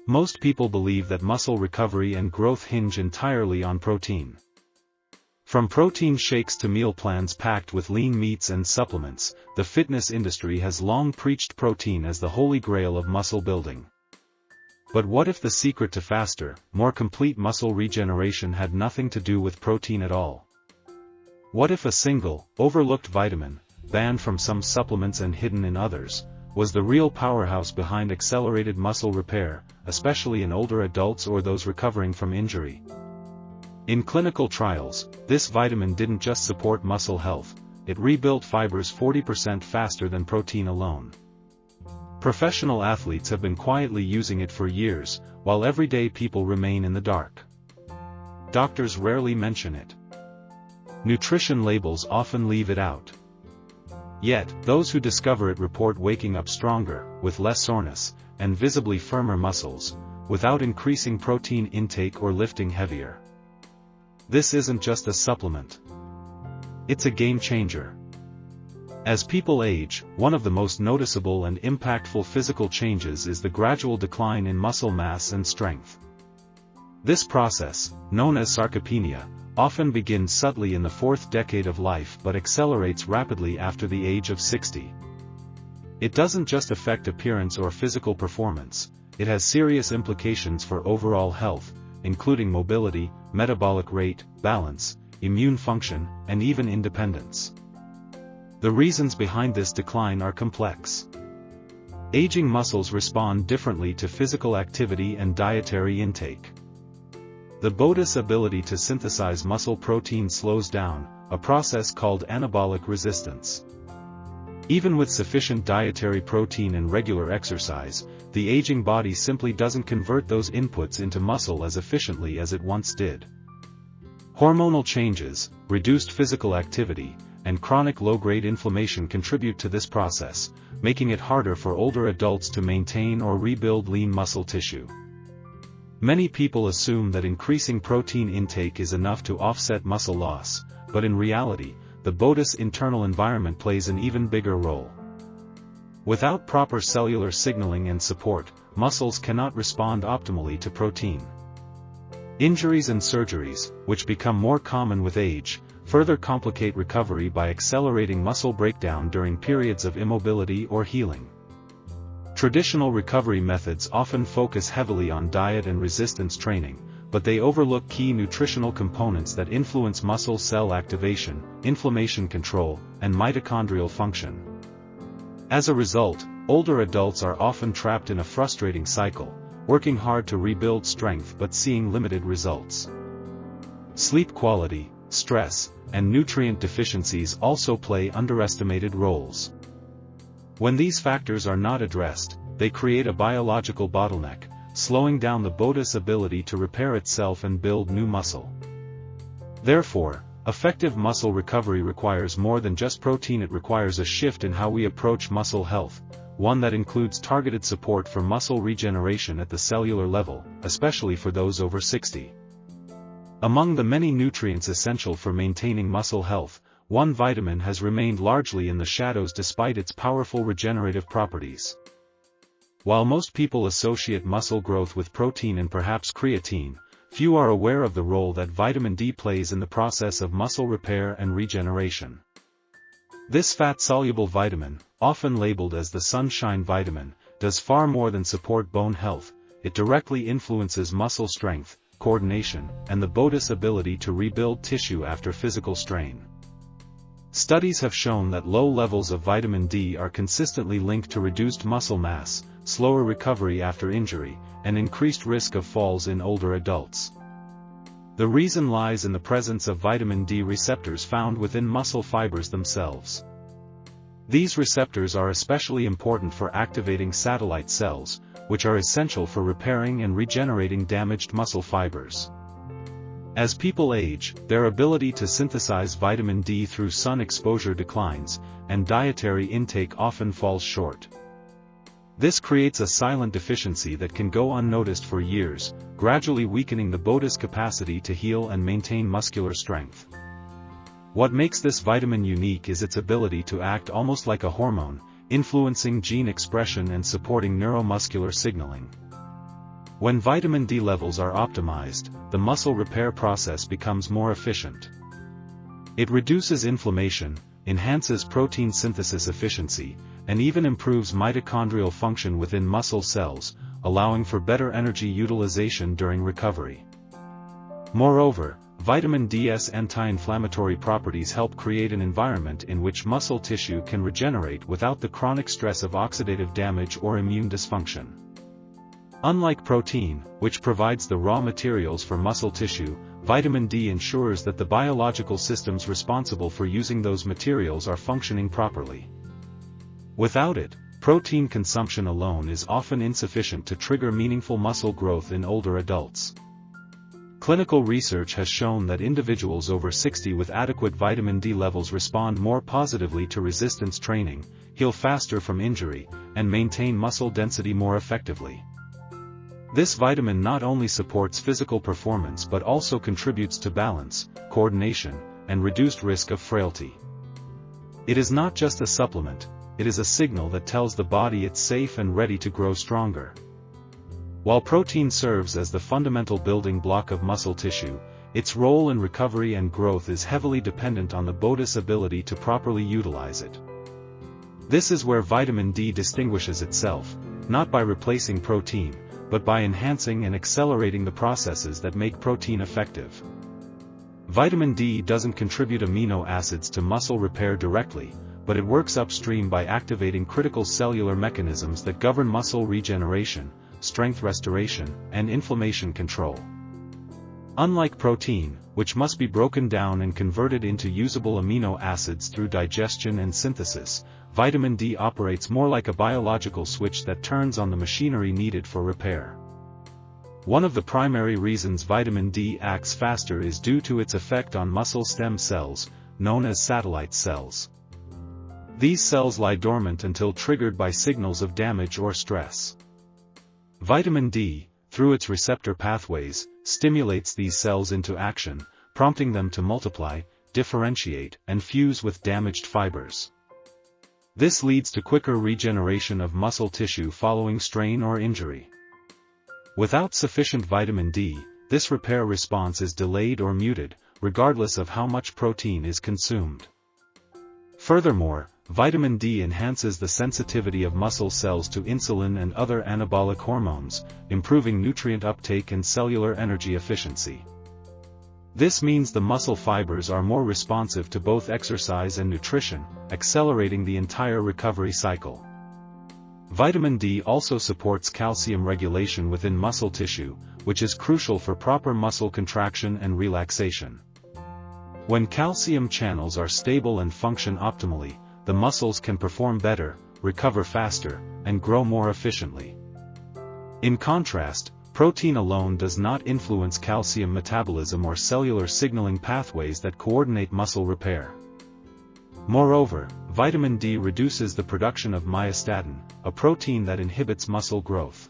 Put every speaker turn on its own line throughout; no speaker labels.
Most people believe that muscle recovery and growth hinge entirely on protein. From protein shakes to meal plans packed with lean meats and supplements, the fitness industry has long preached protein as the holy grail of muscle building. But what if the secret to faster, more complete muscle regeneration had nothing to do with protein at all? What if a single, overlooked vitamin, banned from some supplements and hidden in others, was the real powerhouse behind accelerated muscle repair, especially in older adults or those recovering from injury? In clinical trials, this vitamin didn't just support muscle health, it rebuilt fibers 40% faster than protein alone. Professional athletes have been quietly using it for years, while everyday people remain in the dark. Doctors rarely mention it. Nutrition labels often leave it out. Yet, those who discover it report waking up stronger, with less soreness, and visibly firmer muscles, without increasing protein intake or lifting heavier. This isn't just a supplement. It's a game changer. As people age, one of the most noticeable and impactful physical changes is the gradual decline in muscle mass and strength. This process, known as sarcopenia, often begins subtly in the fourth decade of life but accelerates rapidly after the age of 60. It doesn't just affect appearance or physical performance, it has serious implications for overall health, including mobility, metabolic rate, balance, immune function, and even independence. The reasons behind this decline are complex. Aging muscles respond differently to physical activity and dietary intake. The body's ability to synthesize muscle protein slows down, a process called anabolic resistance. Even with sufficient dietary protein and regular exercise, the aging body simply doesn't convert those inputs into muscle as efficiently as it once did. Hormonal changes, reduced physical activity, and chronic low-grade inflammation contribute to this process, making it harder for older adults to maintain or rebuild lean muscle tissue. Many people assume that increasing protein intake is enough to offset muscle loss, but in reality, the body's internal environment plays an even bigger role. Without proper cellular signaling and support, muscles cannot respond optimally to protein. Injuries and surgeries, which become more common with age, further complicate recovery by accelerating muscle breakdown during periods of immobility or healing. Traditional recovery methods often focus heavily on diet and resistance training, but they overlook key nutritional components that influence muscle cell activation, inflammation control, and mitochondrial function. As a result, older adults are often trapped in a frustrating cycle, working hard to rebuild strength but seeing limited results. Sleep quality, stress, and nutrient deficiencies also play underestimated roles. When these factors are not addressed, they create a biological bottleneck, slowing down the body's ability to repair itself and build new muscle. Therefore, effective muscle recovery requires more than just protein. It requires a shift in how we approach muscle health, one that includes targeted support for muscle regeneration at the cellular level, especially for those over 60. Among the many nutrients essential for maintaining muscle health, one vitamin has remained largely in the shadows despite its powerful regenerative properties. While most people associate muscle growth with protein and perhaps creatine, few are aware of the role that vitamin D plays in the process of muscle repair and regeneration. This fat-soluble vitamin, often labeled as the sunshine vitamin, does far more than support bone health. It directly influences muscle strength, coordination, and the body's ability to rebuild tissue after physical strain. Studies have shown that low levels of vitamin D are consistently linked to reduced muscle mass, slower recovery after injury, and increased risk of falls in older adults. The reason lies in the presence of vitamin D receptors found within muscle fibers themselves. These receptors are especially important for activating satellite cells, which are essential for repairing and regenerating damaged muscle fibers. As people age, their ability to synthesize vitamin D through sun exposure declines, and dietary intake often falls short. This creates a silent deficiency that can go unnoticed for years, gradually weakening the body's capacity to heal and maintain muscular strength. What makes this vitamin unique is its ability to act almost like a hormone, influencing gene expression and supporting neuromuscular signaling. When vitamin D levels are optimized, the muscle repair process becomes more efficient. It reduces inflammation, enhances protein synthesis efficiency, and even improves mitochondrial function within muscle cells, allowing for better energy utilization during recovery. Moreover, vitamin D's anti-inflammatory properties help create an environment in which muscle tissue can regenerate without the chronic stress of oxidative damage or immune dysfunction. Unlike protein, which provides the raw materials for muscle tissue, vitamin D ensures that the biological systems responsible for using those materials are functioning properly. Without it, protein consumption alone is often insufficient to trigger meaningful muscle growth in older adults. Clinical research has shown that individuals over 60 with adequate vitamin D levels respond more positively to resistance training, heal faster from injury, and maintain muscle density more effectively. This vitamin not only supports physical performance but also contributes to balance, coordination, and reduced risk of frailty. It is not just a supplement, it is a signal that tells the body it's safe and ready to grow stronger. While protein serves as the fundamental building block of muscle tissue, its role in recovery and growth is heavily dependent on the body's ability to properly utilize it. This is where vitamin D distinguishes itself, not by replacing protein, but by enhancing and accelerating the processes that make protein effective. Vitamin D doesn't contribute amino acids to muscle repair directly, but it works upstream by activating critical cellular mechanisms that govern muscle regeneration, strength restoration, and inflammation control. Unlike protein, which must be broken down and converted into usable amino acids through digestion and synthesis, vitamin D operates more like a biological switch that turns on the machinery needed for repair. One of the primary reasons vitamin D acts faster is due to its effect on muscle stem cells, known as satellite cells. These cells lie dormant until triggered by signals of damage or stress. Vitamin D, through its receptor pathways, stimulates these cells into action, prompting them to multiply, differentiate, and fuse with damaged fibers. This leads to quicker regeneration of muscle tissue following strain or injury. Without sufficient vitamin D, this repair response is delayed or muted, regardless of how much protein is consumed. Furthermore, vitamin D enhances the sensitivity of muscle cells to insulin and other anabolic hormones, improving nutrient uptake and cellular energy efficiency. This means the muscle fibers are more responsive to both exercise and nutrition, accelerating the entire recovery cycle. Vitamin D also supports calcium regulation within muscle tissue, which is crucial for proper muscle contraction and relaxation. When calcium channels are stable and function optimally, the muscles can perform better, recover faster, and grow more efficiently. In contrast, protein alone does not influence calcium metabolism or cellular signaling pathways that coordinate muscle repair. Moreover, vitamin D reduces the production of myostatin, a protein that inhibits muscle growth.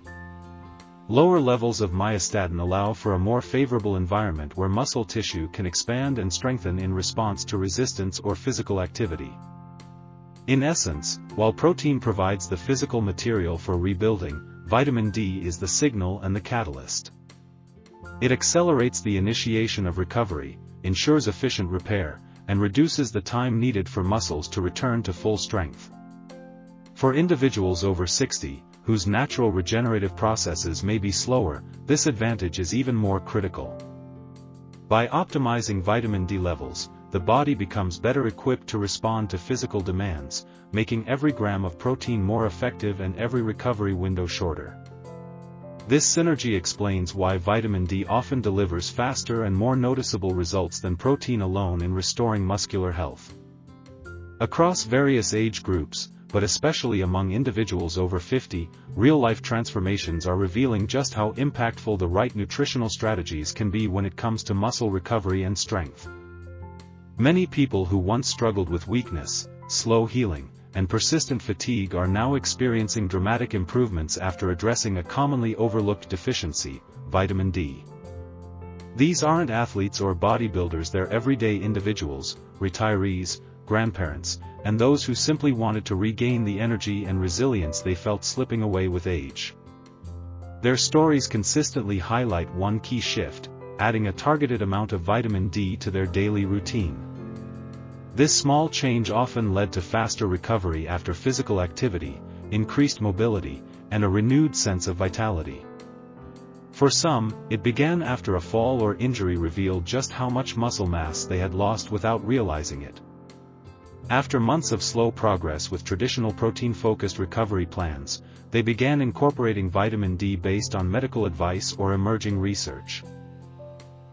Lower levels of myostatin allow for a more favorable environment where muscle tissue can expand and strengthen in response to resistance or physical activity. In essence, while protein provides the physical material for rebuilding, vitamin D is the signal and the catalyst. It accelerates the initiation of recovery, ensures efficient repair, and reduces the time needed for muscles to return to full strength. For individuals over 60, whose natural regenerative processes may be slower, this advantage is even more critical. By optimizing vitamin D levels, the body becomes better equipped to respond to physical demands, making every gram of protein more effective and every recovery window shorter. This synergy explains why vitamin D often delivers faster and more noticeable results than protein alone in restoring muscular health. Across various age groups, but especially among individuals over 50, real-life transformations are revealing just how impactful the right nutritional strategies can be when it comes to muscle recovery and strength. Many people who once struggled with weakness, slow healing, and persistent fatigue are now experiencing dramatic improvements after addressing a commonly overlooked deficiency, vitamin D. These aren't athletes or bodybuilders, they're everyday individuals, retirees, grandparents, and those who simply wanted to regain the energy and resilience they felt slipping away with age. Their stories consistently highlight one key shift: adding a targeted amount of vitamin D to their daily routine. This small change often led to faster recovery after physical activity, increased mobility, and a renewed sense of vitality. For some, it began after a fall or injury revealed just how much muscle mass they had lost without realizing it. After months of slow progress with traditional protein-focused recovery plans, they began incorporating vitamin D based on medical advice or emerging research.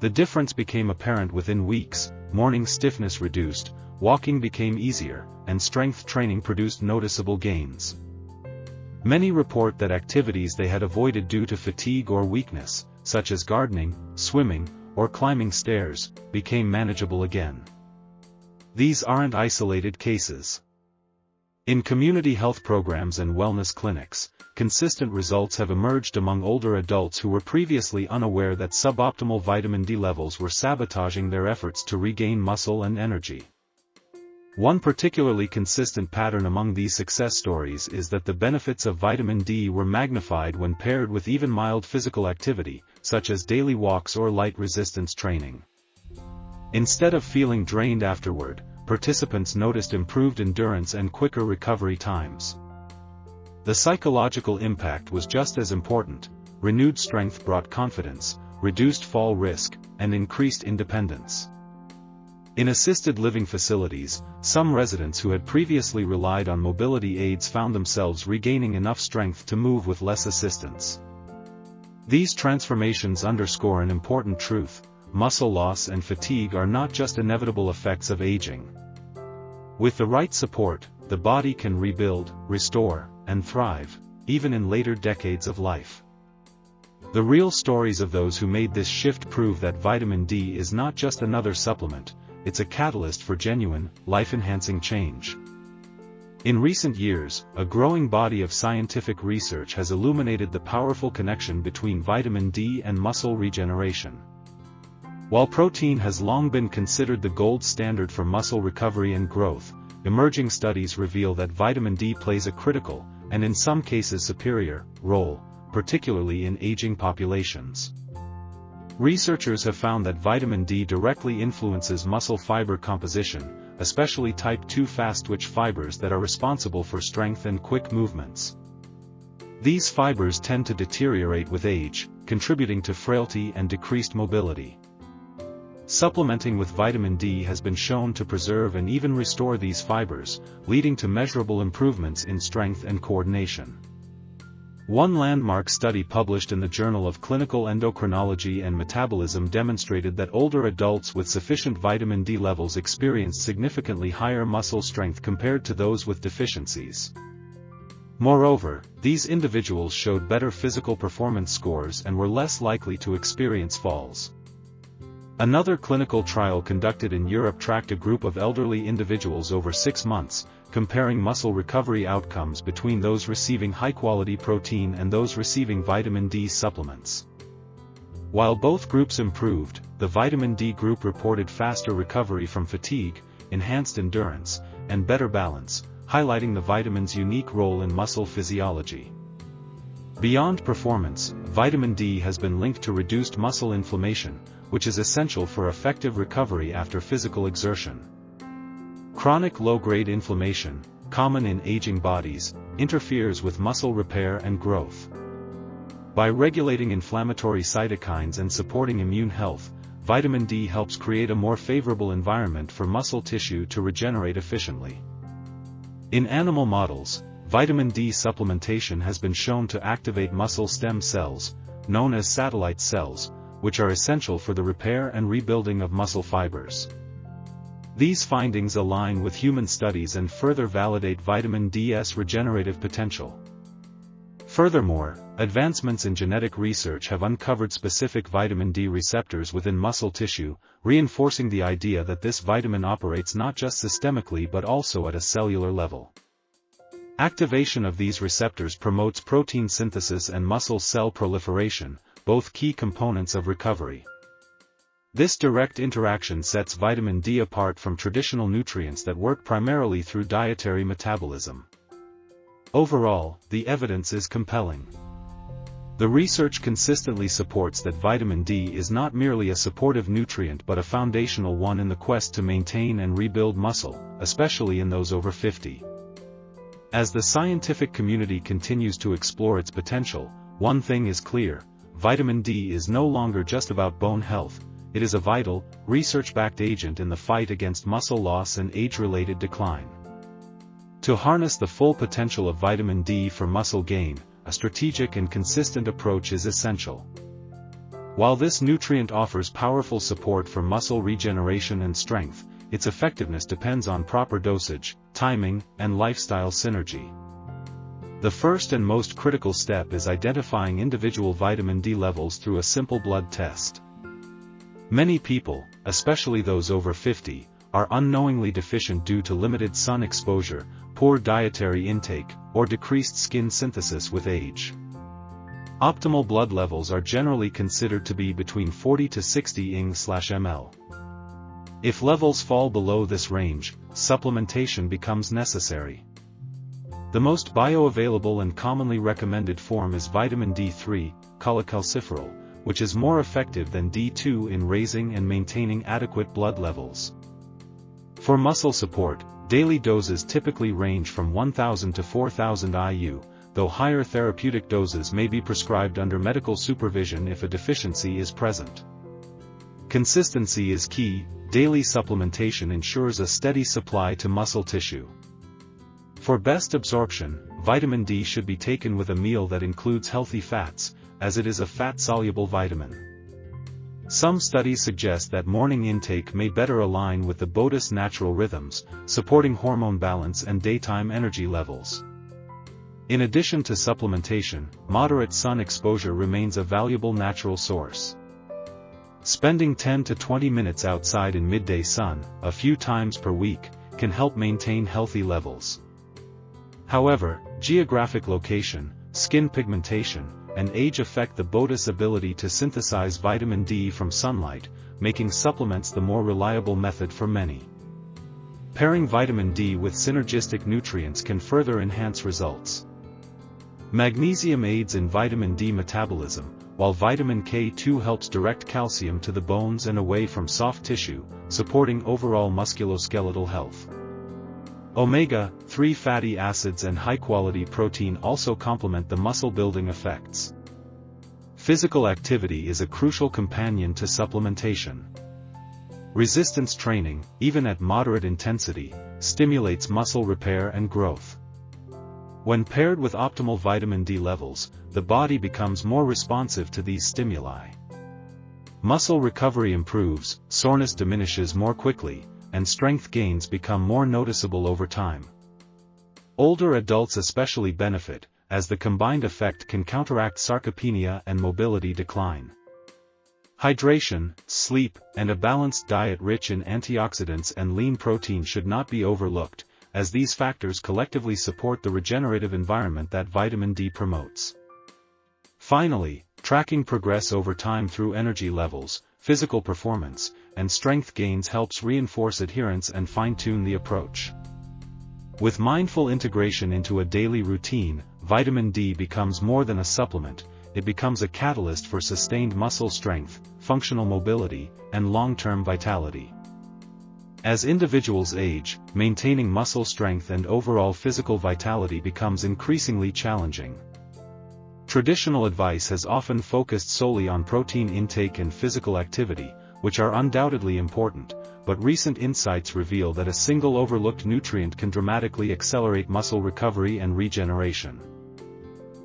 The difference became apparent within weeks: morning stiffness reduced, walking became easier, and strength training produced noticeable gains. Many report that activities they had avoided due to fatigue or weakness, such as gardening, swimming, or climbing stairs, became manageable again. These aren't isolated cases. In community health programs and wellness clinics, consistent results have emerged among older adults who were previously unaware that suboptimal vitamin D levels were sabotaging their efforts to regain muscle and energy. One particularly consistent pattern among these success stories is that the benefits of vitamin D were magnified when paired with even mild physical activity, such as daily walks or light resistance training. Instead of feeling drained afterward, participants noticed improved endurance and quicker recovery times. The psychological impact was just as important: renewed strength brought confidence, reduced fall risk, and increased independence. In assisted living facilities, some residents who had previously relied on mobility aids found themselves regaining enough strength to move with less assistance. These transformations underscore an important truth: muscle loss and fatigue are not just inevitable effects of aging. With the right support, the body can rebuild, restore, and thrive, even in later decades of life. The real stories of those who made this shift prove that vitamin D is not just another supplement, it's a catalyst for genuine, life-enhancing change. In recent years, a growing body of scientific research has illuminated the powerful connection between vitamin D and muscle regeneration. While protein has long been considered the gold standard for muscle recovery and growth, emerging studies reveal that vitamin D plays a critical, and in some cases superior, role, particularly in aging populations. Researchers have found that vitamin D directly influences muscle fiber composition, especially type 2 fast-twitch fibers that are responsible for strength and quick movements. These fibers tend to deteriorate with age, contributing to frailty and decreased mobility. Supplementing with vitamin D has been shown to preserve and even restore these fibers, leading to measurable improvements in strength and coordination. One landmark study published in the Journal of Clinical Endocrinology and Metabolism demonstrated that older adults with sufficient vitamin D levels experienced significantly higher muscle strength compared to those with deficiencies. Moreover, these individuals showed better physical performance scores and were less likely to experience falls. Another clinical trial conducted in Europe tracked a group of elderly individuals over 6 months, comparing muscle recovery outcomes between those receiving high-quality protein and those receiving vitamin D supplements. While both groups improved, the vitamin D group reported faster recovery from fatigue, enhanced endurance, and better balance, highlighting the vitamin's unique role in muscle physiology. Beyond performance, vitamin D has been linked to reduced muscle inflammation, which is essential for effective recovery after physical exertion. Chronic low-grade inflammation, common in aging bodies, interferes with muscle repair and growth. By regulating inflammatory cytokines and supporting immune health, vitamin D helps create a more favorable environment for muscle tissue to regenerate efficiently. In animal models, vitamin D supplementation has been shown to activate muscle stem cells, known as satellite cells, which are essential for the repair and rebuilding of muscle fibers. These findings align with human studies and further validate vitamin D's regenerative potential. Furthermore, advancements in genetic research have uncovered specific vitamin D receptors within muscle tissue, reinforcing the idea that this vitamin operates not just systemically but also at a cellular level. Activation of these receptors promotes protein synthesis and muscle cell proliferation, both key components of recovery. This direct interaction sets vitamin D apart from traditional nutrients that work primarily through dietary metabolism. Overall, the evidence is compelling. The research consistently supports that vitamin D is not merely a supportive nutrient but a foundational one in the quest to maintain and rebuild muscle, especially in those over 50. As the scientific community continues to explore its potential, one thing is clear: vitamin D is no longer just about bone health, it is a vital, research-backed agent in the fight against muscle loss and age-related decline. To harness the full potential of vitamin D for muscle gain, a strategic and consistent approach is essential. While this nutrient offers powerful support for muscle regeneration and strength, its effectiveness depends on proper dosage, timing, and lifestyle synergy. The first and most critical step is identifying individual vitamin D levels through a simple blood test. Many people, especially those over 50, are unknowingly deficient due to limited sun exposure, poor dietary intake, or decreased skin synthesis with age. Optimal blood levels are generally considered to be between 40 to 60 Ing/ml. If levels fall below this range, supplementation becomes necessary. The most bioavailable and commonly recommended form is vitamin D3, cholecalciferol, which is more effective than D2 in raising and maintaining adequate blood levels. For muscle support, daily doses typically range from 1,000 to 4,000 IU, though higher therapeutic doses may be prescribed under medical supervision if a deficiency is present. Consistency is key. Daily supplementation ensures a steady supply to muscle tissue. For best absorption, vitamin D should be taken with a meal that includes healthy fats, as it is a fat-soluble vitamin. Some studies suggest that morning intake may better align with the body's natural rhythms, supporting hormone balance and daytime energy levels. In addition to supplementation, moderate sun exposure remains a valuable natural source. Spending 10 to 20 minutes outside in midday sun, a few times per week, can help maintain healthy levels. However, geographic location, skin pigmentation, and age affect the body's ability to synthesize vitamin D from sunlight, making supplements the more reliable method for many. Pairing vitamin D with synergistic nutrients can further enhance results. Magnesium aids in vitamin D metabolism, while vitamin K2 helps direct calcium to the bones and away from soft tissue, supporting overall musculoskeletal health. Omega-3 fatty acids and high-quality protein also complement the muscle-building effects. Physical activity is a crucial companion to supplementation. Resistance training, even at moderate intensity, stimulates muscle repair and growth. When paired with optimal vitamin D levels, the body becomes more responsive to these stimuli. Muscle recovery improves, soreness diminishes more quickly, and strength gains become more noticeable over time. Older adults especially benefit, as the combined effect can counteract sarcopenia and mobility decline. Hydration, sleep, and a balanced diet rich in antioxidants and lean protein should not be overlooked, as these factors collectively support the regenerative environment that vitamin D promotes. Finally, tracking progress over time through energy levels, physical performance, and strength gains helps reinforce adherence and fine-tune the approach. With mindful integration into a daily routine, vitamin D becomes more than a supplement, it becomes a catalyst for sustained muscle strength, functional mobility, and long-term vitality. As individuals age, maintaining muscle strength and overall physical vitality becomes increasingly challenging. Traditional advice has often focused solely on protein intake and physical activity, which are undoubtedly important, but recent insights reveal that a single overlooked nutrient can dramatically accelerate muscle recovery and regeneration.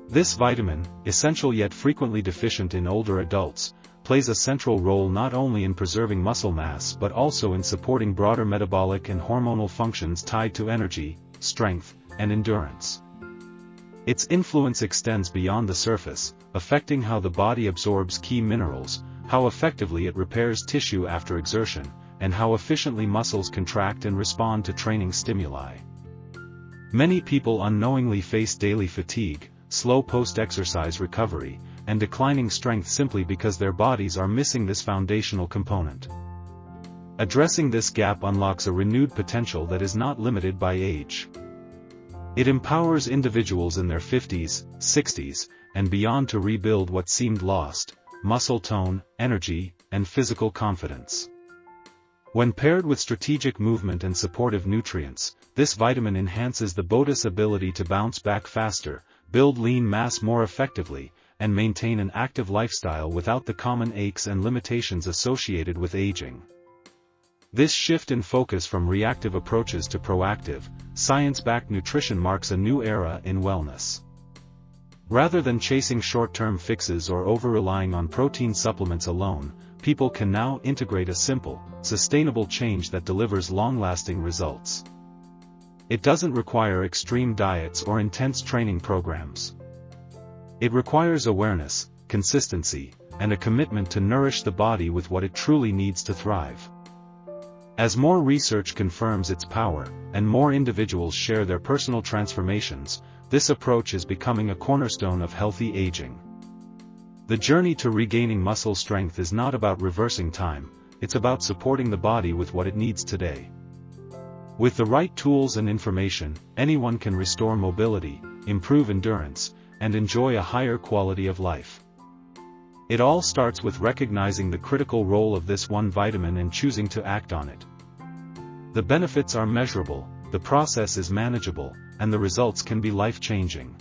This vitamin, essential yet frequently deficient in older adults, plays a central role not only in preserving muscle mass but also in supporting broader metabolic and hormonal functions tied to energy, strength, and endurance. Its influence extends beyond the surface, affecting how the body absorbs key minerals, how effectively it repairs tissue after exertion, and how efficiently muscles contract and respond to training stimuli. Many people unknowingly face daily fatigue, slow post-exercise recovery, and declining strength simply because their bodies are missing this foundational component. Addressing this gap unlocks a renewed potential that is not limited by age. It empowers individuals in their 50s, 60s, and beyond to rebuild what seemed lost: muscle tone, energy, and physical confidence. When paired with strategic movement and supportive nutrients, this vitamin enhances the body's ability to bounce back faster, build lean mass more effectively, and maintain an active lifestyle without the common aches and limitations associated with aging. This shift in focus from reactive approaches to proactive, science-backed nutrition marks a new era in wellness. Rather than chasing short-term fixes or over-relying on protein supplements alone, people can now integrate a simple, sustainable change that delivers long-lasting results. It doesn't require extreme diets or intense training programs. It requires awareness, consistency, and a commitment to nourish the body with what it truly needs to thrive. As more research confirms its power, and more individuals share their personal transformations, this approach is becoming a cornerstone of healthy aging. The journey to regaining muscle strength is not about reversing time, it's about supporting the body with what it needs today. With the right tools and information, anyone can restore mobility, improve endurance, and enjoy a higher quality of life. It all starts with recognizing the critical role of this one vitamin and choosing to act on it. The benefits are measurable, the process is manageable, and the results can be life-changing.